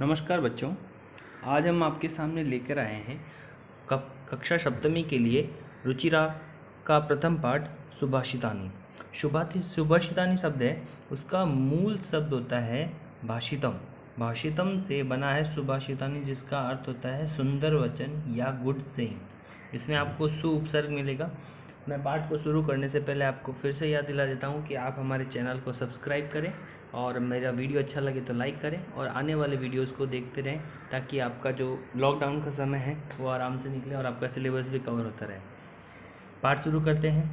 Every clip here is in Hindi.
नमस्कार बच्चों, आज हम आपके सामने लेकर आए हैं कक्षा सप्तमी के लिए रुचिरा का प्रथम पाठ सुभाषितानी। सुभाषितानी शब्द है, उसका मूल शब्द होता है भाषितम। भाषितम से बना है सुभाषितानी, जिसका अर्थ होता है सुंदर वचन या गुड सेइंग। इसमें आपको सु उपसर्ग मिलेगा। मैं पाठ को शुरू करने से पहले आपको फिर से याद दिला देता हूँ कि आप हमारे चैनल को सब्सक्राइब करें और मेरा वीडियो अच्छा लगे तो लाइक करें और आने वाले वीडियोस को देखते रहें, ताकि आपका जो लॉकडाउन का समय है वो आराम से निकले और आपका सिलेबस भी कवर होता रहे। पाठ शुरू करते हैं।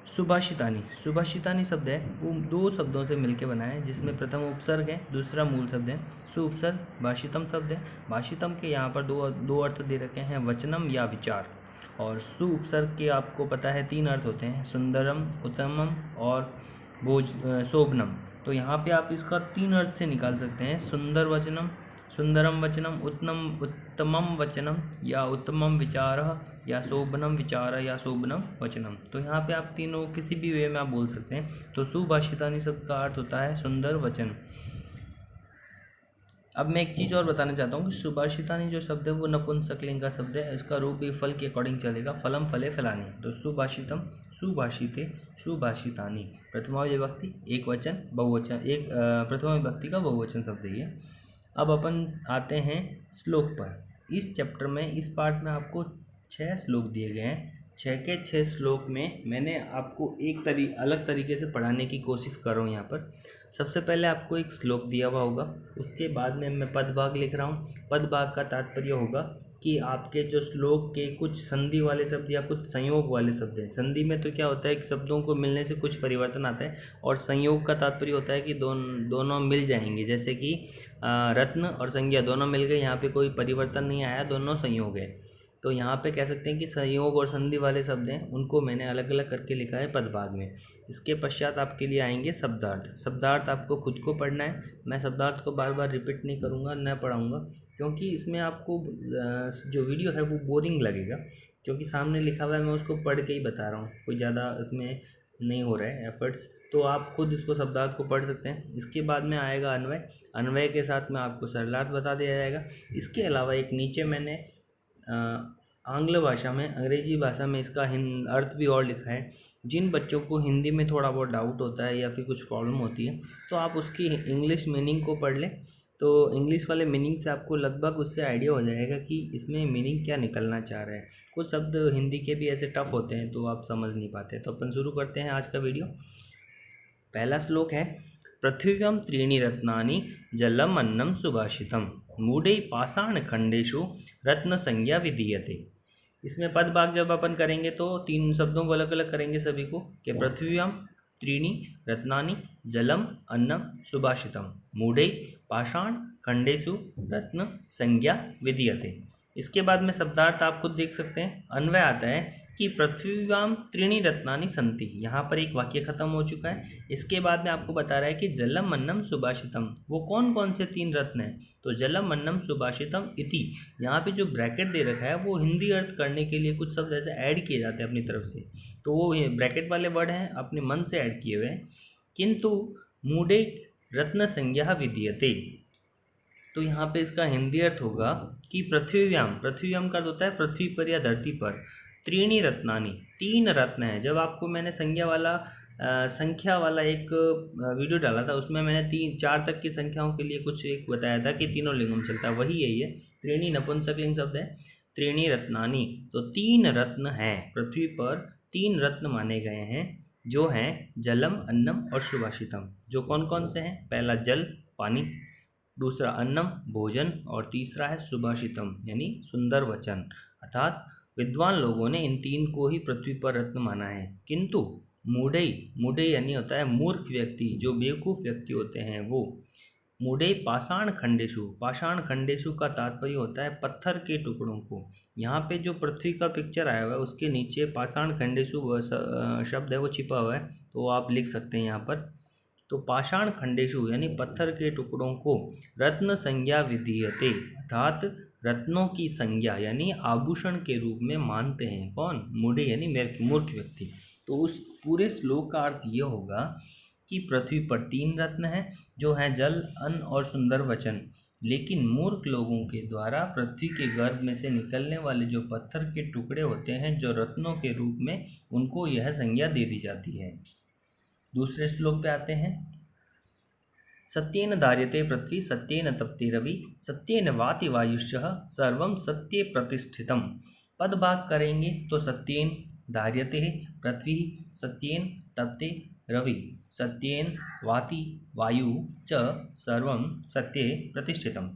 सुभाषितानी। सुभाषितानी शब्द है वो दो शब्दों से मिलकर बना है, जिसमें प्रथम उपसर्ग है, दूसरा मूल शब्द है। सु उपसर्ग भाषितम शब्द है। भाषितम के यहाँ पर दो अर्थ दे रखे हैं, वचनम या विचार। और सु उपसर्ग के आपको पता है तीन अर्थ होते हैं, सुंदरम, उत्तमम और शोभनम। तो यहाँ पे आप इसका तीन अर्थ से निकाल सकते हैं, सुंदर वचनम, सुंदरम वचनम, उत्तमम वचनम या उत्तमम विचारः या शोभनम विचार या शोभनम वचनम। तो यहाँ पे आप तीनों किसी भी वे में आप बोल सकते हैं। तो सुभाषितानी शब्द का अर्थ होता है सुंदर वचन। अब मैं एक चीज़ और बताना चाहता हूँ कि सुभाषितानी जो शब्द है वो नपुंसकलिंग का शब्द है। इसका रूप भी फल के अकॉर्डिंग चलेगा, फलम फले फलानी। तो सुभाषितम, सुभाषिते, सुभाषितानी। प्रथमा विभक्ति एक वचन, बहुवचन एक प्रथमा विभक्ति का बहुवचन शब्द है ये। अब अपन आते हैं श्लोक पर। इस चैप्टर में, इस पार्ट में आपको 6 श्लोक दिए गए हैं। 6 के 6 श्लोक में मैंने आपको अलग तरीके से पढ़ाने की कोशिश कर रहा हूँ। यहाँ पर सबसे पहले आपको एक श्लोक दिया हुआ होगा, उसके बाद में मैं पदभाग लिख रहा हूँ। पदभाग का तात्पर्य होगा कि आपके जो श्लोक के कुछ संधि वाले शब्द या कुछ संयोग वाले शब्द हैं। संधि में तो क्या होता है कि शब्दों को मिलने से कुछ परिवर्तन आता है, और संयोग का तात्पर्य होता है कि दोनों मिल जाएंगे। जैसे कि रत्न और संज्ञा दोनों मिल गए, यहाँ पे कोई परिवर्तन नहीं आया, दोनों संयोग है। तो यहाँ पे कह सकते हैं कि संयोग और संधि वाले शब्द हैं, उनको मैंने अलग अलग करके लिखा है पदभाग में। इसके पश्चात आपके लिए आएंगे शब्दार्थ। शब्दार्थ आपको खुद को पढ़ना है। मैं शब्दार्थ को बार बार रिपीट नहीं करूँगा, न पढ़ाऊँगा, क्योंकि इसमें आपको जो वीडियो है वो बोरिंग लगेगा, क्योंकि सामने लिखा हुआ है, मैं उसको पढ़ के ही बता रहा हूँ। कोई ज़्यादा इसमें नहीं हो रहा है एफर्ट्स, तो आप खुद इसको शब्दार्थ को पढ़ सकते हैं। इसके बाद में आएगा अन्वय। अन्वय के साथ में आपको सरलार्थ बता दिया जाएगा। इसके अलावा एक नीचे मैंने आंग्ल भाषा में, अंग्रेजी भाषा में इसका अर्थ भी और लिखा है। जिन बच्चों को हिंदी में थोड़ा बहुत डाउट होता है या फिर कुछ प्रॉब्लम होती है, तो आप उसकी इंग्लिश मीनिंग को पढ़ लें। तो इंग्लिश वाले मीनिंग से आपको लगभग उससे आइडिया हो जाएगा कि इसमें मीनिंग क्या निकलना चाह रहा है। कुछ शब्द हिंदी के भी ऐसे टफ होते हैं तो आप समझ नहीं पाते। तो अपन शुरू करते हैं आज का वीडियो। पहला श्लोक है, पृथिव्यां त्रीणि रत्नानि जलम अन्नम सुभाषितम मूढ़ै पाषाण खंडेषु रत्न संज्ञा विधीयते। इसमें पद भाग जब अपन करेंगे तो तीन शब्दों को अलग अलग करेंगे सभी को, कि पृथिव्यां त्रीणि रत्नानि जलम अन्नम सुभाषितम मूढ़ै पाषाण खंडेषु रत्न संज्ञा विधीयते। इसके बाद में शब्दार्थ आप खुद देख सकते हैं। अन्वय आता है कि पृथ्वीवाम त्रीणि रत्नानि संति। यहाँ पर एक वाक्य खत्म हो चुका है। इसके बाद में आपको बता रहा है कि जलम अन्नम सुभाषितम, वो कौन कौन से 3 रत्न हैं। तो जलम अन्नम सुभाषितम इति, यहाँ पे जो ब्रैकेट दे रखा है वो हिंदी अर्थ करने के लिए कुछ शब्द ऐसे ऐड किए जाते हैं अपनी तरफ से, तो वो ब्रैकेट वाले वर्ड हैं अपने मन से ऐड किए हुए हैं। किंतु मूढ़े रत्न संज्ञा विधीयते, तो यहाँ पे इसका हिंदी अर्थ होगा कि पृथ्वीव्याम, पृथ्वीव्याम का अर्थ होता है पृथ्वी पर या धरती पर, त्रीणि रत्नानि 3 रत्न हैं। जब आपको मैंने संख्या वाला एक वीडियो डाला था, उसमें मैंने 4 तक की संख्याओं के लिए कुछ एक बताया था कि तीनों लिंगों में चलता है, वही यही है। त्रीणि नपुंसकलिंग शब्द है, त्रीणि रत्नानि, तो 3 रत्न हैं पृथ्वी पर। 3 रत्न माने गए हैं, जो हैं जलम, अन्नम और सुभाषितम। जो कौन कौन से हैं? पहला जल, पानी, दूसरा अन्नम, भोजन, और तीसरा है सुभाषितम यानी सुंदर वचन। अर्थात विद्वान लोगों ने इन 3 को ही पृथ्वी पर रत्न माना है। किंतु मूढ़े यानी होता है मूर्ख व्यक्ति, जो बेवकूफ़ व्यक्ति होते हैं वो। मूढ़े पाषाण खंडेशु, पाषाण खंडेशु का तात्पर्य होता है पत्थर के टुकड़ों को। यहाँ पे जो पृथ्वी का पिक्चर आया हुआ है उसके नीचे पाषाण खंडेशु शब्द है वो छिपा हुआ है, तो आप लिख सकते हैं यहाँ पर। तो पाषाण खंडेशु यानी पत्थर के टुकड़ों को रत्न संज्ञा विधीयते, अर्थात रत्नों की संज्ञा यानी आभूषण के रूप में मानते हैं। कौन? मूढ़े यानी मूर्ख व्यक्ति। तो उस पूरे श्लोक का अर्थ ये होगा कि पृथ्वी पर 3 रत्न हैं, जो हैं जल, अन्न और सुंदर वचन। लेकिन मूर्ख लोगों के द्वारा पृथ्वी के गर्भ में से निकलने वाले जो पत्थर के टुकड़े होते हैं, जो रत्नों के रूप में, उनको यह संज्ञा दे दी जाती है। दूसरे श्लोक पे आते हैं। सत्येन धार्यते पृथ्वी, सत्येन तपते रवि, सत्येन वाति वायुश्च, सर्वं सत्ये प्रतिष्ठितम। पद भाग करेंगे तो सत्येन धार्यते पृथ्वी, सत्येन तपते रवि, सत्येन वाति वायु च, सर्वं सत्ये प्रतिष्ठितम।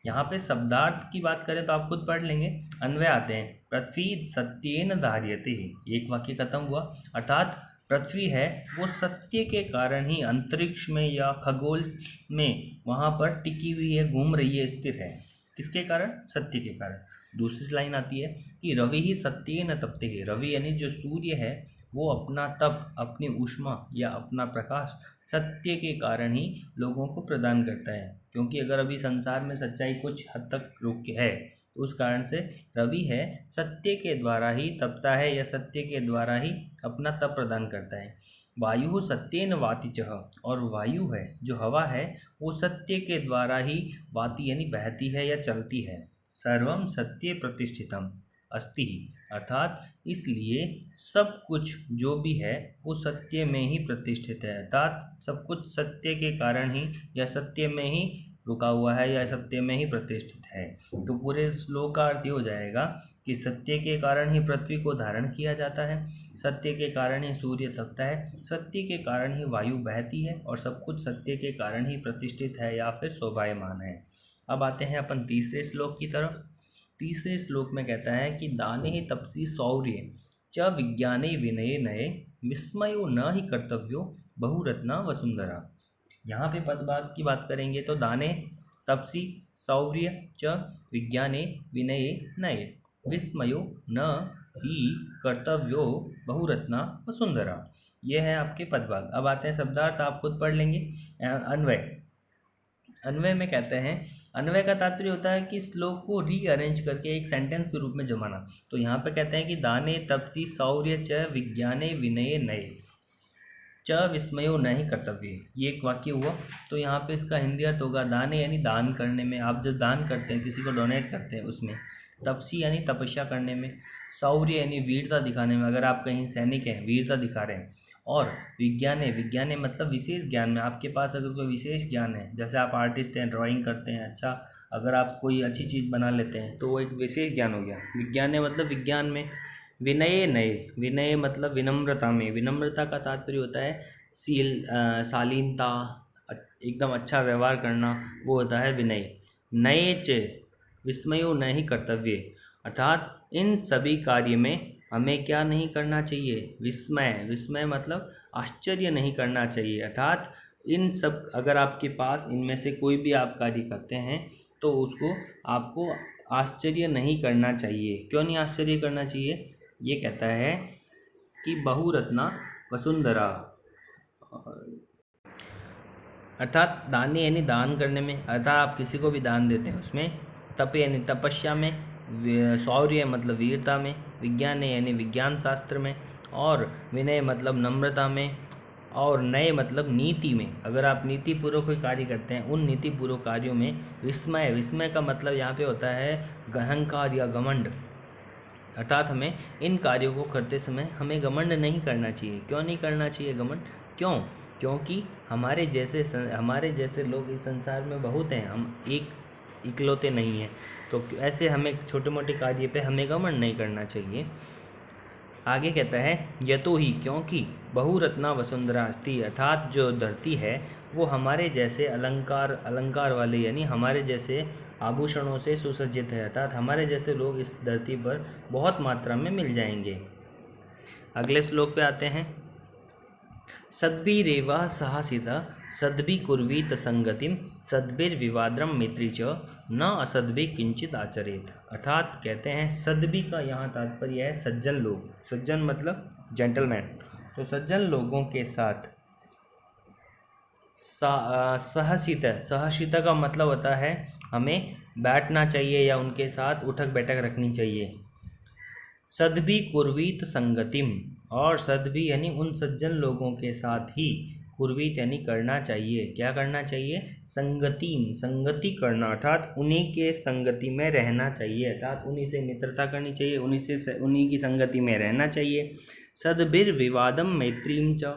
यहाँ पे शब्दार्थ की बात करें तो आप खुद पढ़ लेंगे। अन्वय आते हैं। पृथ्वी सत्येन धार्यते, एक वाक्य खत्म हुआ। अर्थात पृथ्वी है वो सत्य के कारण ही अंतरिक्ष में या खगोल में वहाँ पर टिकी हुई है, घूम रही है, स्थिर है। किसके कारण? सत्य के कारण। दूसरी लाइन आती है कि रवि ही सत्येन तपते है। रवि यानी जो सूर्य है वो अपना तप, अपनी ऊष्मा या अपना प्रकाश सत्य के कारण ही लोगों को प्रदान करता है। क्योंकि अगर अभी संसार में सच्चाई कुछ हद तक रुक है, उस कारण से रवि है सत्य के द्वारा ही तपता है या सत्य के द्वारा ही अपना तप प्रदान करता है। वायु सत्येन वाति चह, और वायु है जो हवा है वो सत्य के द्वारा ही वाति यानी बहती है या चलती है। सर्वम सत्ये प्रतिष्ठितम अस्ति, अर्थात इसलिए सब कुछ जो भी है वो सत्य में ही प्रतिष्ठित है। अर्थात सब कुछ सत्य के कारण ही या सत्य में ही रुका हुआ है या सत्य में ही प्रतिष्ठित है। तो पूरे श्लोक का अर्थ ये हो जाएगा कि सत्य के कारण ही पृथ्वी को धारण किया जाता है, सत्य के कारण ही सूर्य तपता है, सत्य के कारण ही वायु बहती है, और सब कुछ सत्य के कारण ही प्रतिष्ठित है या फिर शोभायमान है। अब आते हैं अपन तीसरे श्लोक की तरफ। तीसरे श्लोक में कहता है कि दाने ही तपसी शौर्य च विज्ञाने विनये नये, विस्मयो न ही कर्तव्यो बहुरत्ना वसुंधरा। यहाँ पे पदभाग की बात करेंगे तो दाने तपसी शौर्य च विज्ञाने विनये नये, विस्मयो न ही कर्तव्यो बहुरत्ना वसुंधरा। ये है आपके पदभाग। अब आते हैं शब्दार्थ, आप खुद पढ़ लेंगे। अन्वय। अन्वय में कहते हैं, अन्वय का तात्पर्य होता है कि श्लोक को रीअरेंज करके एक सेंटेंस के रूप में जमाना। तो यहाँ पे कहते हैं कि दाने तपसी शौर्य च विज्ञाने विनये नये, च विस्मयो नहीं कर्तव्य, ये एक वाक्य हुआ। तो यहाँ पे इसका हिंदी अर्थ होगा दाने यानी दान करने में, आप जब दान करते हैं, किसी को डोनेट करते हैं उसमें। तपसी यानी तपस्या करने में। शौर्य यानी वीरता दिखाने में, अगर आप कहीं सैनिक हैं, वीरता दिखा रहे हैं। और विज्ञाने, विज्ञाने मतलब विशेष ज्ञान में, आपके पास अगर कोई विशेष ज्ञान है, जैसे आप आर्टिस्ट हैं, ड्राइंग करते हैं, अच्छा अगर आप कोई अच्छी चीज़ बना लेते हैं तो वो एक विशेष ज्ञान हो गया। विज्ञाने मतलब विज्ञान में। विनय नये, विनय मतलब विनम्रता में। विनम्रता का तात्पर्य होता है शालीनता, एकदम अच्छा व्यवहार करना, वो होता है विनय। नये च विस्मयो नहीं कर्तव्य, अर्थात इन सभी कार्य में हमें क्या नहीं करना चाहिए? विस्मय। विस्मय मतलब आश्चर्य नहीं करना चाहिए। अर्थात इन सब, अगर आपके पास इनमें से कोई भी आप कार्य करते हैं तो उसको आपको आश्चर्य नहीं करना चाहिए। क्यों नहीं आश्चर्य करना चाहिए? ये कहता है कि बहुरत्ना वसुंधरा, अर्थात दाने यानी दान करने में, अर्थात आप किसी को भी दान देते हैं उसमें। तपे यानी तपस्या में, शौर्य मतलब वीरता में, विज्ञान यानी विज्ञान शास्त्र में, और विनय मतलब नम्रता में, और नए मतलब नीति में। अगर आप नीतिपूर्वक कोई कार्य करते हैं, उन नीतिपूर्वक कार्यों में। विस्मय, विस्मय का मतलब यहाँ पे होता है अहंकार या घमंड, अर्थात हमें इन कार्यों को करते समय हमें घमंड नहीं करना चाहिए। क्यों नहीं करना चाहिए घमंड? क्यों? क्योंकि हमारे जैसे लोग इस संसार में बहुत हैं, हम इकलौते नहीं हैं। तो ऐसे हमें छोटे मोटे कार्य पे हमें घमंड नहीं करना चाहिए। आगे कहता है यतो ही, क्योंकि बहुरत्ना वसुंधरा अस्ति, अर्थात जो धरती है वो हमारे जैसे अलंकार वाले यानी हमारे जैसे आभूषणों से सुसज्जित है। अर्थात हमारे जैसे लोग इस धरती पर बहुत मात्रा में मिल जाएंगे। अगले श्लोक पे आते हैं। सद्भिरेवा साहसिता सद्भि कुर्वीत संगतिम सद्भिर्विवाद्रम मित्री च न असद्भि किंचित आचरेत, अर्थात कहते हैं सद्भि का यहाँ तात्पर्य है सज्जन लोग। सज्जन मतलब जेंटलमैन। तो सज्जन लोगों के साथ सहसिता का मतलब होता है हमें बैठना चाहिए या उनके साथ उठक बैठक रखनी चाहिए। सद्भि कुर्वीत संगतिम, और सद्भि यानी उन सज्जन लोगों के साथ ही पूर्वीत यानी करना चाहिए। क्या करना चाहिए? संगति करना, अर्थात उन्हीं के संगति में रहना चाहिए, अर्थात उन्हीं से मित्रता करनी चाहिए, उन्हीं की संगति में रहना चाहिए। सद्भिर्विवादम मैत्रीम च,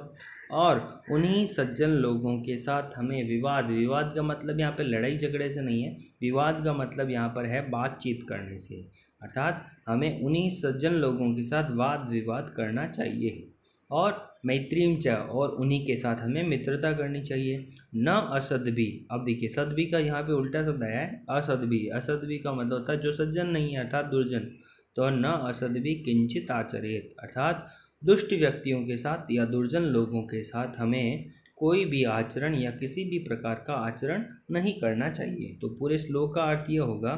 और उन्हीं सज्जन लोगों के साथ हमें विवाद का मतलब यहाँ पे लड़ाई झगड़े से नहीं है, विवाद का मतलब यहाँ पर है बातचीत करने से, अर्थात हमें उन्हीं सज्जन लोगों के साथ वाद विवाद करना चाहिए। और मैत्रीम च, और उन्हीं के साथ हमें मित्रता करनी चाहिए। न असद्भी, अब देखिए सद्भी का यहाँ पे उल्टा शब्द आया है असद्भी का मतलब होता है जो सज्जन नहीं है, अर्थात दुर्जन। तो न असद्भी किंचित आचरेत, अर्थात दुष्ट व्यक्तियों के साथ या दुर्जन लोगों के साथ हमें कोई भी आचरण या किसी भी प्रकार का आचरण नहीं करना चाहिए। तो पूरे श्लोक का अर्थ यह होगा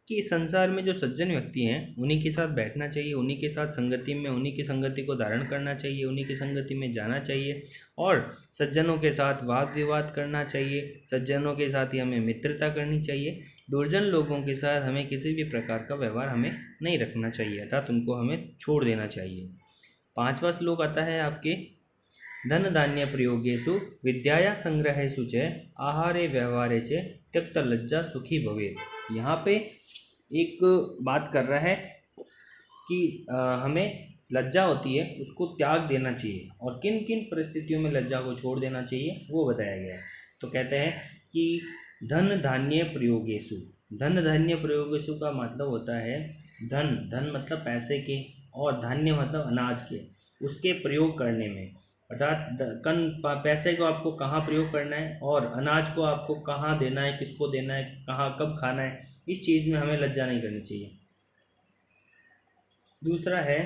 कि संसार में जो सज्जन व्यक्ति हैं उन्हीं के साथ बैठना चाहिए, उन्हीं के साथ संगति में, उन्हीं की संगति को धारण करना चाहिए, उन्हीं की संगति में जाना चाहिए, और सज्जनों के साथ वाद विवाद करना चाहिए, सज्जनों के साथ ही हमें मित्रता करनी चाहिए। दुर्जन लोगों के साथ हमें किसी भी प्रकार का व्यवहार हमें नहीं रखना चाहिए, अर्थात उनको हमें छोड़ देना चाहिए। 5वां श्लोक आता है आपके धन धान्य प्रयोगेषु विद्याया संग्रहेषु च आहारे व्यवहारे च त्यक्त लज्जा सुखी भवेत्। यहाँ पे एक बात कर रहा है कि हमें लज्जा होती है उसको त्याग देना चाहिए, और किन किन परिस्थितियों में लज्जा को छोड़ देना चाहिए वो बताया गया है। तो कहते हैं कि धन धान्य प्रयोगेषु, धन धान्य प्रयोगेषु का मतलब होता है धन मतलब पैसे के, और धान्य मतलब अनाज के, उसके प्रयोग करने में, अर्थात पैसे को आपको कहाँ प्रयोग करना है और अनाज को आपको कहाँ देना है, किसको देना है, कहाँ कब खाना है, इस चीज़ में हमें लज्जा नहीं करनी चाहिए। दूसरा है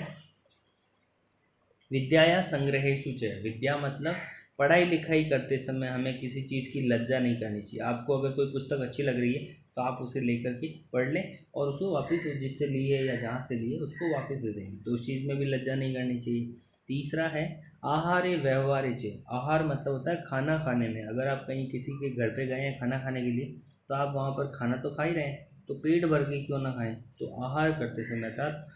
विद्याया संग्रहेषु च, विद्या मतलब पढ़ाई लिखाई करते समय हमें किसी चीज़ की लज्जा नहीं करनी चाहिए। आपको अगर कोई पुस्तक अच्छी लग रही है तो आप उसे लेकर के पढ़ लें और उसको वापस जिससे ली है या जहाँ से ली है उसको वापस दे दें, तो उस चीज़ में भी लज्जा नहीं करनी चाहिए। तीसरा है आहारे व्यवहारे च, आहार मतलब होता है खाना खाने में। अगर आप कहीं किसी के घर पे गए हैं खाना खाने के लिए तो आप वहाँ पर खाना तो खा ही रहे हैं, तो पेट भर के क्यों ना खाएं। तो आहार करते समय अर्थात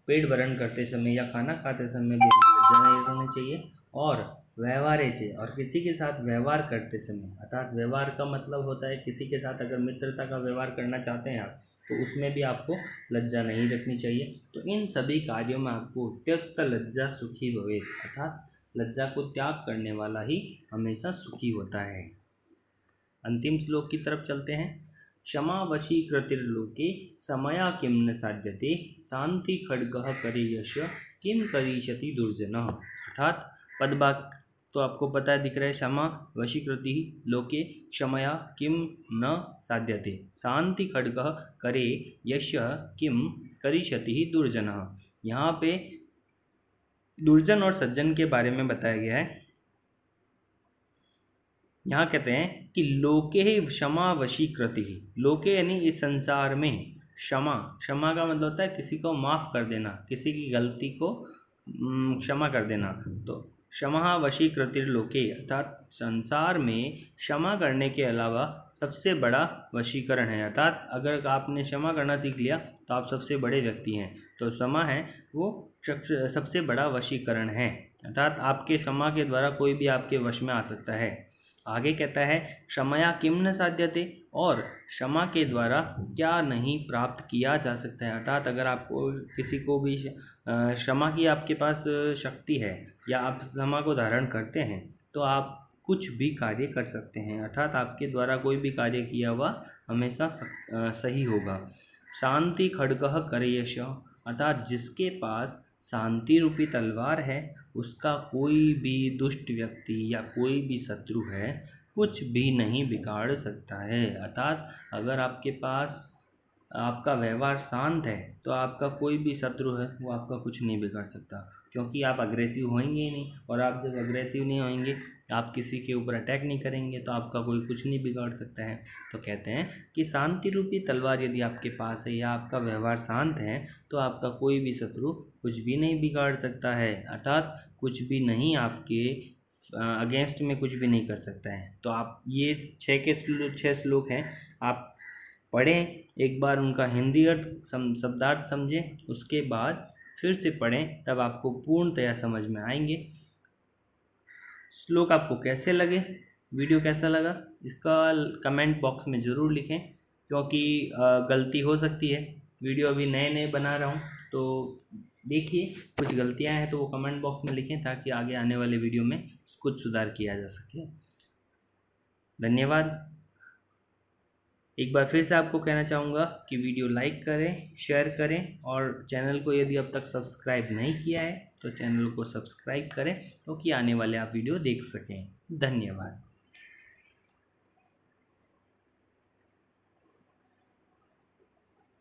पेट भरण करते समय या खाना खाते समय भी लज्जा नहीं करनी चाहिए। और व्यवहारे चे, और किसी के साथ व्यवहार करते समय, अर्थात व्यवहार का मतलब होता है किसी के साथ अगर मित्रता का व्यवहार करना चाहते हैं आप तो उसमें भी आपको लज्जा नहीं रखनी चाहिए। तो इन सभी कार्यों में आपको त्यक्त लज्जा सुखी भवे, अर्थात लज्जा को त्याग करने वाला ही हमेशा सुखी होता है। अंतिम श्लोक की तरफ चलते हैं। क्षमा वशीकृतिर्लोके समया किं न साध्यते शांति खड्गः करे यश किं करिष्यति दुर्जनः, अर्थात पदवाक्य तो आपको पता है दिख रहा है, क्षमा वशीकृति लोके क्षमया किम न साध्यते शांति खड्गः करे यश किम करिष्यति दुर्जनः। यहाँ पे दुर्जन और सज्जन के बारे में बताया गया है। यहाँ कहते हैं कि लोके क्षमा वशीकृति, लोके यानी इस संसार में, क्षमा का मतलब होता है किसी को माफ़ कर देना, किसी की गलती को क्षमा कर देना। तो क्षमा वशीकृतिर्लोके, अर्थात संसार में क्षमा करने के अलावा सबसे बड़ा वशीकरण है, अर्थात अगर आपने क्षमा करना सीख लिया तो आप सबसे बड़े व्यक्ति हैं। तो क्षमा है वो सबसे बड़ा वशीकरण है, अर्थात आपके क्षमा के द्वारा कोई भी आपके वश में आ सकता है। आगे कहता है क्षमया किम न साध्यते, और क्षमा के द्वारा क्या नहीं प्राप्त किया जा सकता है, अर्थात अगर आपको किसी को भी क्षमा की आपके पास शक्ति है या आप क्षमा को धारण करते हैं तो आप कुछ भी कार्य कर सकते हैं, अर्थात आपके द्वारा कोई भी कार्य किया हुआ हमेशा सही होगा। शांति खड्गः करयश, अर्थात जिसके पास शांति रूपी तलवार है उसका कोई भी दुष्ट व्यक्ति या कोई भी शत्रु है कुछ भी नहीं बिगाड़ सकता है, अर्थात अगर आपके पास आपका व्यवहार शांत है तो आपका कोई भी शत्रु है वो आपका कुछ नहीं बिगाड़ सकता, क्योंकि आप अग्रेसिव होंगे ही नहीं, और आप जब अग्रेसिव नहीं होंगे आप किसी के ऊपर अटैक नहीं करेंगे तो आपका कोई कुछ नहीं बिगाड़ सकता है। तो कहते हैं कि शांति रूपी तलवार यदि आपके पास है या आपका व्यवहार शांत है तो आपका कोई भी शत्रु कुछ भी नहीं बिगाड़ सकता है, अर्थात कुछ भी नहीं आपके अगेंस्ट में कुछ भी नहीं कर सकता है। तो आप ये 6 श्लोक हैं, आप पढ़ें एक बार, उनका हिंदी अर्थ शब्दार्थ समझें, उसके बाद फिर से पढ़ें, तब आपको पूर्णतया समझ में आएंगे। श्लोक आपको कैसे लगे, वीडियो कैसा लगा, इसका कमेंट बॉक्स में ज़रूर लिखें, क्योंकि गलती हो सकती है। वीडियो अभी नए नए बना रहा हूँ, तो देखिए कुछ गलतियाँ हैं तो वो कमेंट बॉक्स में लिखें, ताकि आगे आने वाले वीडियो में कुछ सुधार किया जा सके। धन्यवाद। एक बार फिर से आपको कहना चाहूँगा कि वीडियो लाइक करें, शेयर करें, और चैनल को यदि अब तक सब्सक्राइब नहीं किया है तो चैनल को सब्सक्राइब करें, क्योंकि आने वाले आप वीडियो देख सकें। धन्यवाद।